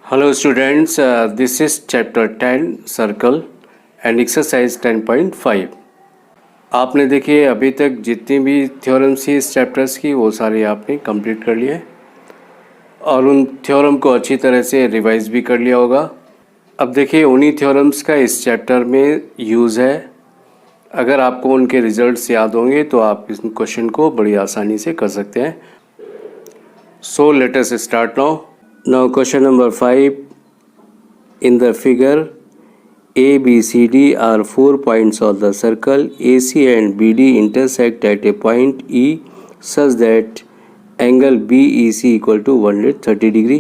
Hello students, this is chapter 10 circle and exercise 10.5। आपने देखिए अभी तक जितनी भी थ्योरम्स थी इस चैप्टर्स की वो सारी आपने कंप्लीट कर लिए और उन थ्योरम को अच्छी तरह से रिवाइज भी कर लिया होगा। अब देखिए उन्हीं थ्योरम्स का इस चैप्टर में यूज़ है। अगर आपको उनके रिजल्ट्स याद होंगे तो आप इस क्वेश्चन को बड़ी आसानी से कर सकते हैं। So let us start now. Now question number 5. In the figure, A, B, C, D are 4 points of the circle. AC and BD intersect at a point E such that angle BEC equal to 130 degree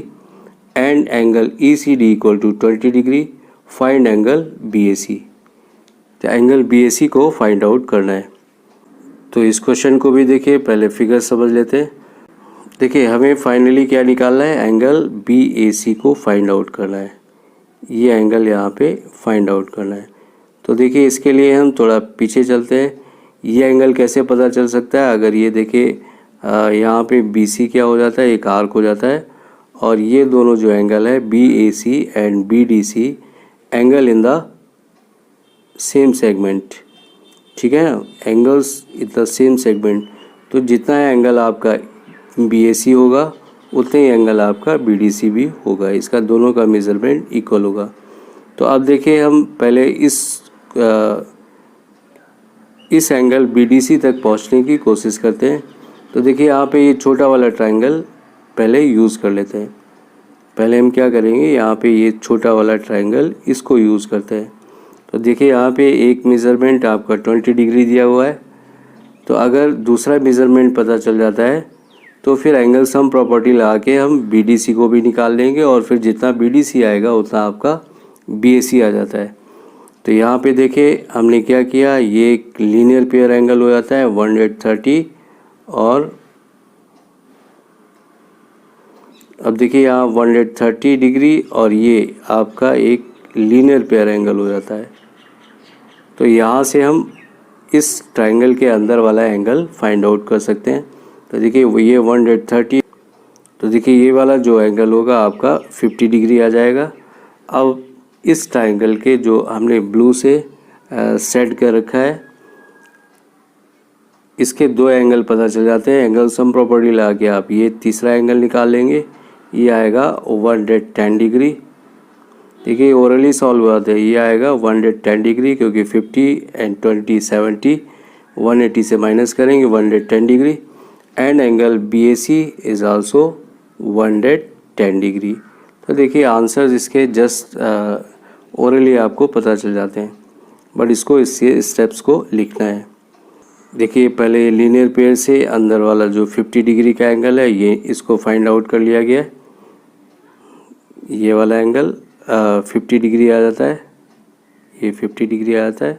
and angle ECD equal to 20 degree. Find angle BAC. तो angle BAC को find out करना है। तो इस question को भी देखिए, पहले फिगर समझ लेते हैं। देखिए हमें फाइनली क्या निकालना है, एंगल BAC को फाइंड आउट करना है। ये एंगल यहाँ पे फाइंड आउट करना है। तो देखिए इसके लिए हम थोड़ा पीछे चलते हैं। ये एंगल कैसे पता चल सकता है, अगर ये देखिए यहाँ पे BC क्या हो जाता है, एक आर्क हो जाता है और ये दोनों जो एंगल है BAC and BDC angle in the same segment, ठीक है ना, angles in the same segment. तो जितना एंगल आपका BAC होगा उतने ही एंगल आपका BDC भी होगा, इसका दोनों का मेज़रमेंट इक्वल होगा। तो अब देखिए हम पहले इस एंगल BDC तक पहुंचने की कोशिश करते हैं। तो देखिए यहाँ पे ये छोटा वाला ट्रायंगल पहले यूज़ कर लेते हैं। पहले हम क्या करेंगे, यहाँ पे ये छोटा वाला ट्रायंगल इसको यूज़ करते हैं। तो देखिए यहाँ पे एक मेज़रमेंट आपका 20 डिग्री दिया हुआ है। तो अगर दूसरा मेज़रमेंट पता चल जाता है तो फिर एंगल सम प्रॉपर्टी लगा के हम BDC को भी निकाल लेंगे और फिर जितना BDC आएगा उतना आपका BAC आ जाता है। तो यहाँ पे देखिए हमने क्या किया, ये एक लीनियर पेयर एंगल हो जाता है 130 और अब देखिए यहाँ 130 डिग्री और ये आपका एक लीनियर पेयर एंगल हो जाता है। तो यहाँ से हम इस ट्रायंगल के अंदर वाला एंगल फाइंड आउट कर सकते हैं। तो देखिए ये 130, तो देखिए ये वाला जो एंगल होगा आपका 50 डिग्री आ जाएगा। अब इस ट्रायंगल के जो हमने ब्लू से सेट कर रखा है इसके दो एंगल पता चल जाते हैं। एंगल सम प्रॉपर्टी लगा के आप ये तीसरा एंगल निकाल लेंगे, ये आएगा 110 डिग्री। देखिए ओरली सॉल्व हुआ था, ये आएगा 110 डिग्री क्योंकि 50 एंड 20 70, 180 से माइनस करेंगे 110 degree and angle BAC is also 110 degree. तो देखिए आंसर्स इसके जस्ट ओरली आपको पता चल जाते हैं, बट इसको इससे स्टेप्स को लिखना है। देखिए पहले लीनियर पेयर से अंदर वाला जो 50 डिग्री का एंगल है ये इसको फाइंड आउट कर लिया गया है। ये वाला एंगल 50 डिग्री आ जाता है, ये 50 डिग्री आ जाता है।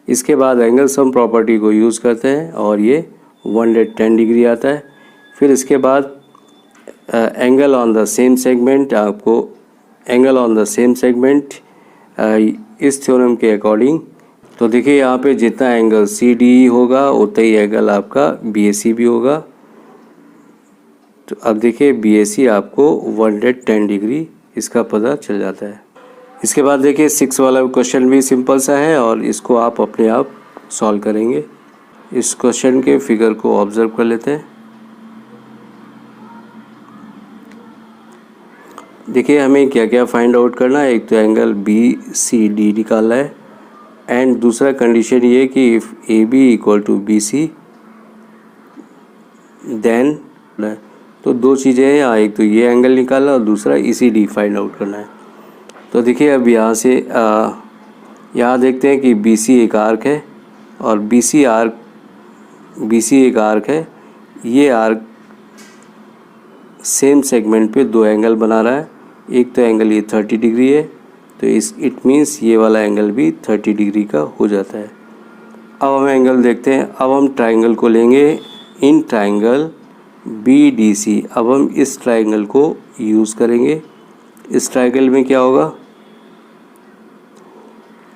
इसके बाद एंगल सम प्रॉपर्टी को यूज़ करते हैं और ये 110 डिग्री आता है। फिर इसके बाद angle on the same segment, आपको angle on the same segment इस थ्योरम के अकॉर्डिंग, तो देखिए यहाँ पे जितना एंगल CDE होगा उतना ही एंगल आपका BAC भी होगा। तो अब देखिए BAC आपको 110 डिग्री इसका पता चल जाता है। इसके बाद देखिए 6 वाला क्वेश्चन भी सिंपल सा है और इसको आप अपने आप सॉल्व करेंगे। इस क्वेश्चन के फिगर को ऑब्जर्व कर लेते हैं। देखिए हमें क्या क्या फाइंड आउट करना है, एक तो एंगल BCD निकालना है एंड दूसरा कंडीशन ये कि if AB equal to BC then, तो दो चीज़ें हैं यहाँ, एक तो ये एंगल निकालना और दूसरा ECD फाइंड आउट करना है। तो देखिए अब यहाँ से यहाँ देखते हैं कि BC एक आर्क है और BC एक आर्क है। ये आर्क सेम सेगमेंट पे दो एंगल बना रहा है। एक तो एंगल ये 30 डिग्री है, तो इट मीन्स ये वाला एंगल भी 30 डिग्री का हो जाता है। अब हम एंगल देखते हैं। अब हम ट्रायंगल को लेंगे इन ट्रायंगल BDC। अब हम इस ट्रायंगल को यूज़ करेंगे। इस ट्रायंगल में क्या होगा,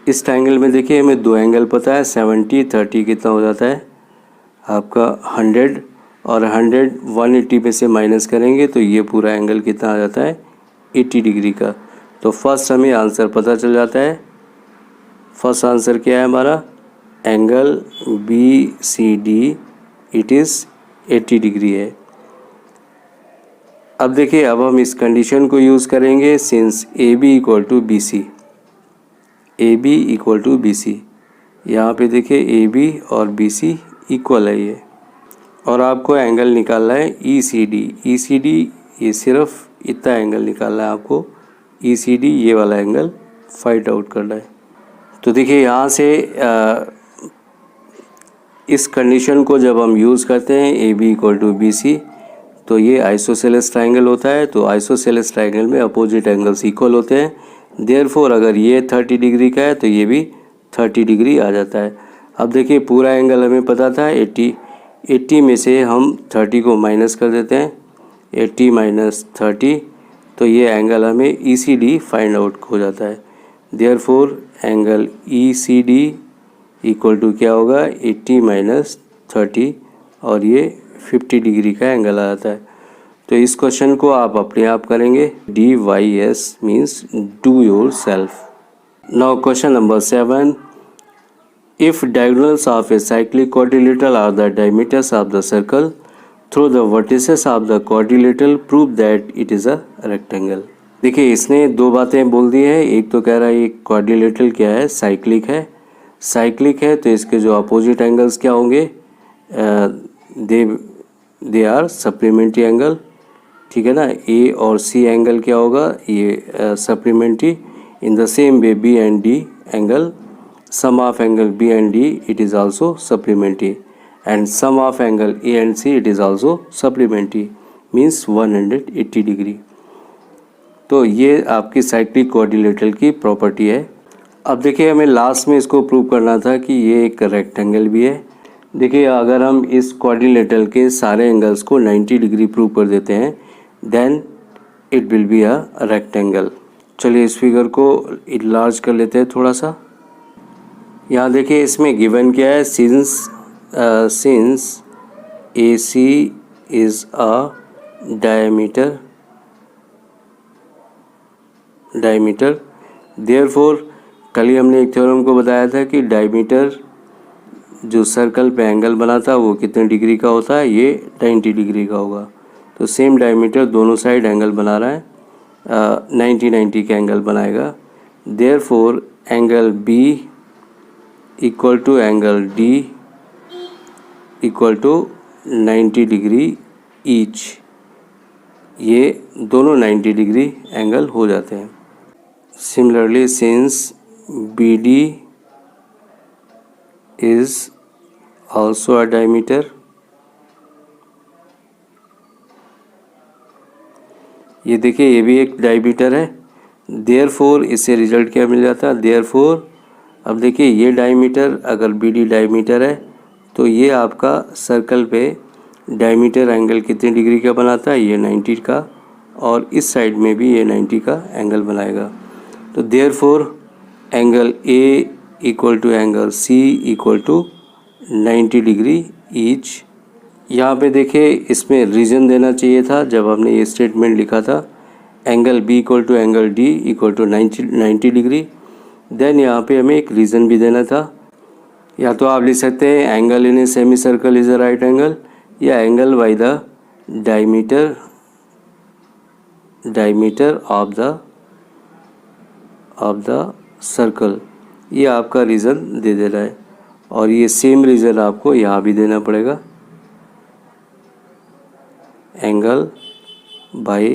इस ट्रायंगल में देखिए हमें दो एंगल पता है, 70 30 कितना हो जाता है आपका 100 और 100 180 में से माइनस करेंगे तो ये पूरा एंगल कितना आ जाता है 80 डिग्री का। तो फर्स्ट हमें आंसर पता चल जाता है। फर्स्ट आंसर क्या है हमारा, angle B C D it is 80 degree है। अब देखिए, अब हम इस कंडीशन को यूज़ करेंगे since A B equal to B C, A B equal to B C. यहाँ पे देखिए ए बी और बी सी इक्वल है ये, और आपको एंगल निकालना है ई सी डी। ई सी डी ये सिर्फ इतना एंगल निकालना है आपको, ई सी डी ये वाला एंगल फाइंड आउट करना है। तो देखिए यहाँ से इस कंडीशन को जब हम यूज़ करते हैं A B equal to B C, तो ये आइसोसेलेस ट्राइंगल होता है। तो आइसोसेलेस ट्राइंगल में अपोजिट एंगल्स इक्वल होते हैं। देयरफॉर अगर ये 30 डिग्री का है तो ये भी 30 डिग्री आ जाता है। अब देखिए पूरा एंगल हमें पता था 80 में से हम 30 को माइनस कर देते हैं, 80 माइनस 30, तो ये एंगल हमें E C D find out हो जाता है। Therefore angle E C D equal to क्या होगा, 80 माइनस 30, और ये 50 डिग्री का एंगल आ जाता है। तो इस क्वेश्चन को आप अपने आप करेंगे। D Y S means do yourself. Now question number 7, if diagonals of a cyclic quadrilateral are the diameters of the circle through the vertices of the quadrilateral, prove that it is a rectangle। देखिए इसने दो बातें बोल दी है। एक तो कह रहा है ये क्वाड्रिलेटरल क्या है, साइक्लिक है। साइक्लिक है तो इसके जो अपोजिट एंगल्स क्या होंगे, दे आर सप्लीमेंट्री एंगल, ठीक है ना। ए और सी एंगल क्या होगा, ये supplementary. In the same way B and D angle, sum of angle B and D it is also supplementary, and sum of angle A and C it is also supplementary, means 180 degree. तो ये आपकी cyclic quadrilateral की property है। अब देखिए हमें last में इसको प्रूव करना था कि ये एक रेक्टेंगल भी है। देखिए अगर हम इस क्वाड्रिलेटरल के सारे एंगल्स को 90 डिग्री प्रूव कर देते हैं, then it will be a rectangle. चलिए इस फिगर को इनलार्ज कर लेते हैं थोड़ा सा। यहाँ देखिए इसमें गिवन क्या है, since A C is a diameter therefore कल ही हमने एक थ्योरम को बताया था कि डायमीटर जो सर्कल पे एंगल बना था वो कितने डिग्री का होता है, ये 90 डिग्री का होगा। तो सेम डायमीटर दोनों साइड एंगल बना रहा है, 90 का एंगल बनाएगा। Therefore angle B equal to angle D equal to 90 degree each, ये दोनों 90 डिग्री एंगल हो जाते हैं। Similarly since B D is also a diameter, ये देखिए ये भी एक डायमीटर है। देयरफॉर इससे रिजल्ट क्या मिल जाता है, देयरफॉर अब देखिए ये डायमीटर, अगर बी डी डायमीटर है तो ये आपका सर्कल पे डायमीटर एंगल कितने डिग्री का बनाता है, ये 90 का, और इस साइड में भी ये 90 का एंगल बनाएगा। तो therefore angle A equal to angle C equal to 90 degree each. यहाँ पे देखिए इसमें रीजन देना चाहिए था जब हमने ये स्टेटमेंट लिखा था, angle B equal to angle D equal to 90 degree. Then यहाँ पे हमें एक रीज़न भी देना था। या तो आप लिख सकते हैं angle in a semi circle is a right angle, या angle by the diameter of the circle, ये आपका रीज़न दे दे रहा है। और ये सेम रीज़न आपको यहाँ भी देना पड़ेगा, angle by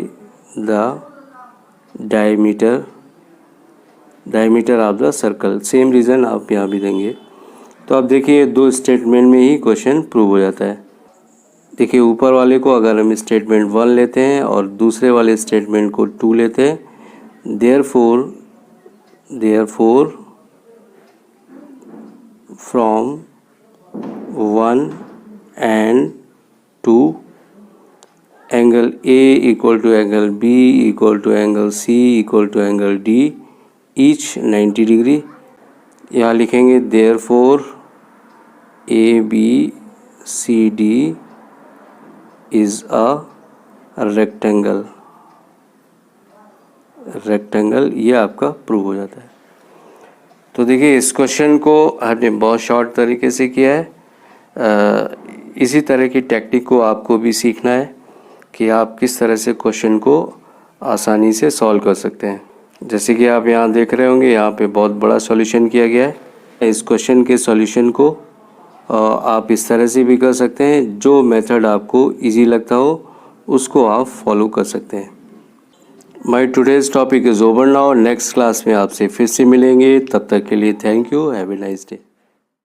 the diameter of the circle, same reason आप यहाँ भी देंगे। तो अब देखिए दो स्टेटमेंट में ही क्वेश्चन प्रूव हो जाता है। देखिए ऊपर वाले को अगर हम स्टेटमेंट 1 लेते हैं और दूसरे वाले स्टेटमेंट को 2 लेते हैं, therefore from 1 and 2 angle A equal to angle B equal to angle C equal to angle D each 90 degree. यहाँ लिखेंगे therefore A B C D is a rectangle. Rectangle, ये आपका प्रूव हो जाता है। तो देखिए इस क्वेश्चन को हमने बहुत शॉर्ट तरीके से किया है। इसी तरह की टेक्निक को आपको भी सीखना है कि आप किस तरह से क्वेश्चन को आसानी से सॉल्व कर सकते हैं। जैसे कि आप यहाँ देख रहे होंगे, यहाँ पे बहुत बड़ा सॉल्यूशन किया गया है। इस क्वेश्चन के सॉल्यूशन को आप इस तरह से भी कर सकते हैं, जो मेथड आपको इजी लगता हो उसको आप फॉलो कर सकते हैं। My today's topic is over now. Next class में आपसे फिर से मिलेंगे, तब तक के लिए thank you, have a nice day.